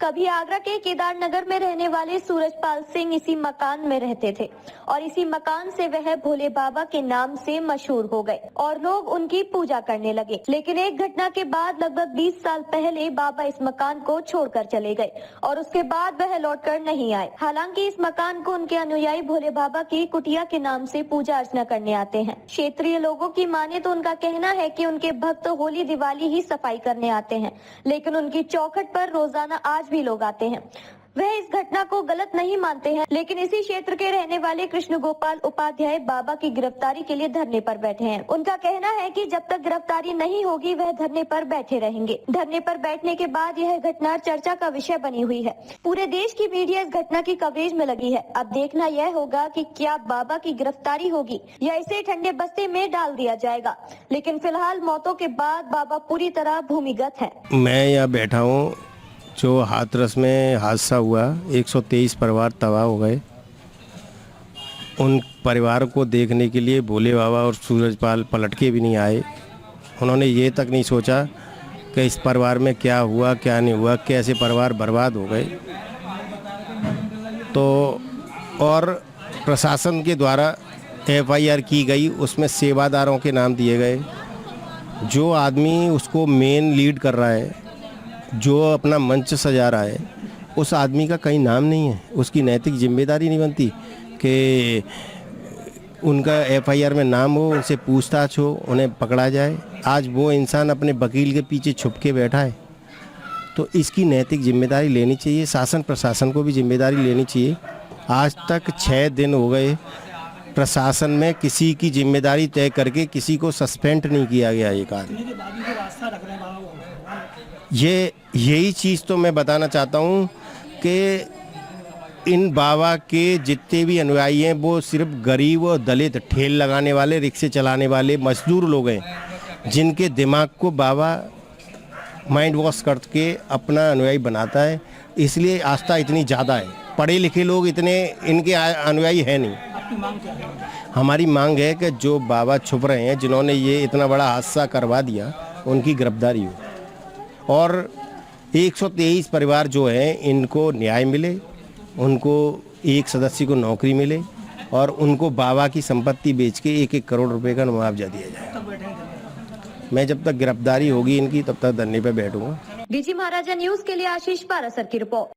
कभी आगरा के केदारनगर में रहने वाले सूरजपाल सिंह इसी मकान में रहते थे और इसी मकान से वह भोले बाबा के नाम से मशहूर हो गए और लोग उनकी पूजा करने लगे। लेकिन एक घटना के बाद लगभग 20 साल पहले बाबा इस मकान को छोड़कर चले गए और उसके बाद वह लौटकर नहीं आए। हालांकि इस मकान को उनके अनुयायी भोले बाबा की कुटिया के नाम से पूजा अर्चना करने आते हैं। क्षेत्रीय लोगों की माने तो उनका कहना है कि उनके भक्त होली दिवाली ही सफाई करने आते हैं, लेकिन उनकी चौखट पर रोजाना आज भी लोग आते हैं। वह इस घटना को गलत नहीं मानते हैं, लेकिन इसी क्षेत्र के रहने वाले कृष्ण गोपाल उपाध्याय बाबा की गिरफ्तारी के लिए धरने पर बैठे हैं। उनका कहना है कि जब तक गिरफ्तारी नहीं होगी वह धरने पर बैठे रहेंगे। धरने पर बैठने के बाद यह घटना चर्चा का विषय बनी हुई है। पूरे देश की मीडिया इस घटना की कवरेज में लगी है। अब देखना यह होगा कि क्या बाबा की गिरफ्तारी होगी या इसे ठंडे बस्ते में डाल दिया जाएगा। लेकिन फिलहाल मौतों के बाद बाबा पूरी तरह भूमिगत है। मैं यहाँ बैठा हूँ, जो हाथरस में हादसा हुआ 123 परिवार तबाह हो गए। उन परिवार को देखने के लिए भोले बाबा और सूरजपाल पलट के भी नहीं आए। उन्होंने ये तक नहीं सोचा कि इस परिवार में क्या हुआ क्या नहीं हुआ, कैसे परिवार बर्बाद हो गए। तो और प्रशासन के द्वारा FIR की गई, उसमें सेवादारों के नाम दिए गए। जो आदमी उसको मेन लीड कर रहा है, जो अपना मंच सजा रहा है, उस आदमी का कहीं नाम नहीं है। उसकी नैतिक जिम्मेदारी नहीं बनती कि उनका FIR में नाम हो, उनसे पूछताछ हो, उन्हें पकड़ा जाए। आज वो इंसान अपने वकील के पीछे छुप के बैठा है, तो इसकी नैतिक जिम्मेदारी लेनी चाहिए। शासन प्रशासन को भी जिम्मेदारी लेनी चाहिए। आज तक 6 दिन हो गए प्रशासन में किसी की जिम्मेदारी तय करके किसी को सस्पेंड नहीं किया गया। एक आदमी यही चीज़ तो मैं बताना चाहता हूँ कि इन बाबा के जितने भी अनुयायी हैं वो सिर्फ गरीब और दलित, ठेल लगाने वाले, रिक्शे चलाने वाले मजदूर लोग हैं, जिनके दिमाग को बाबा माइंड वॉश करके अपना अनुयायी बनाता है। इसलिए आस्था इतनी ज़्यादा है। पढ़े लिखे लोग इतने इनके अनुयायी हैं नहीं। हमारी मांग है कि जो बाबा छुप रहे हैं, जिन्होंने ये इतना बड़ा हादसा करवा दिया, उनकी गिरफ्तारी हो और 123 परिवार जो हैं इनको न्याय मिले, उनको एक सदस्य को नौकरी मिले और उनको बाबा की संपत्ति बेच के 1-1 करोड़ रुपए का मुआवजा दिया जाए। मैं जब तक गिरफ्तारी होगी इनकी तब तक धरने पे बैठूंगा। डीजी महाराजा न्यूज के लिए आशीष पारासर की रिपोर्ट।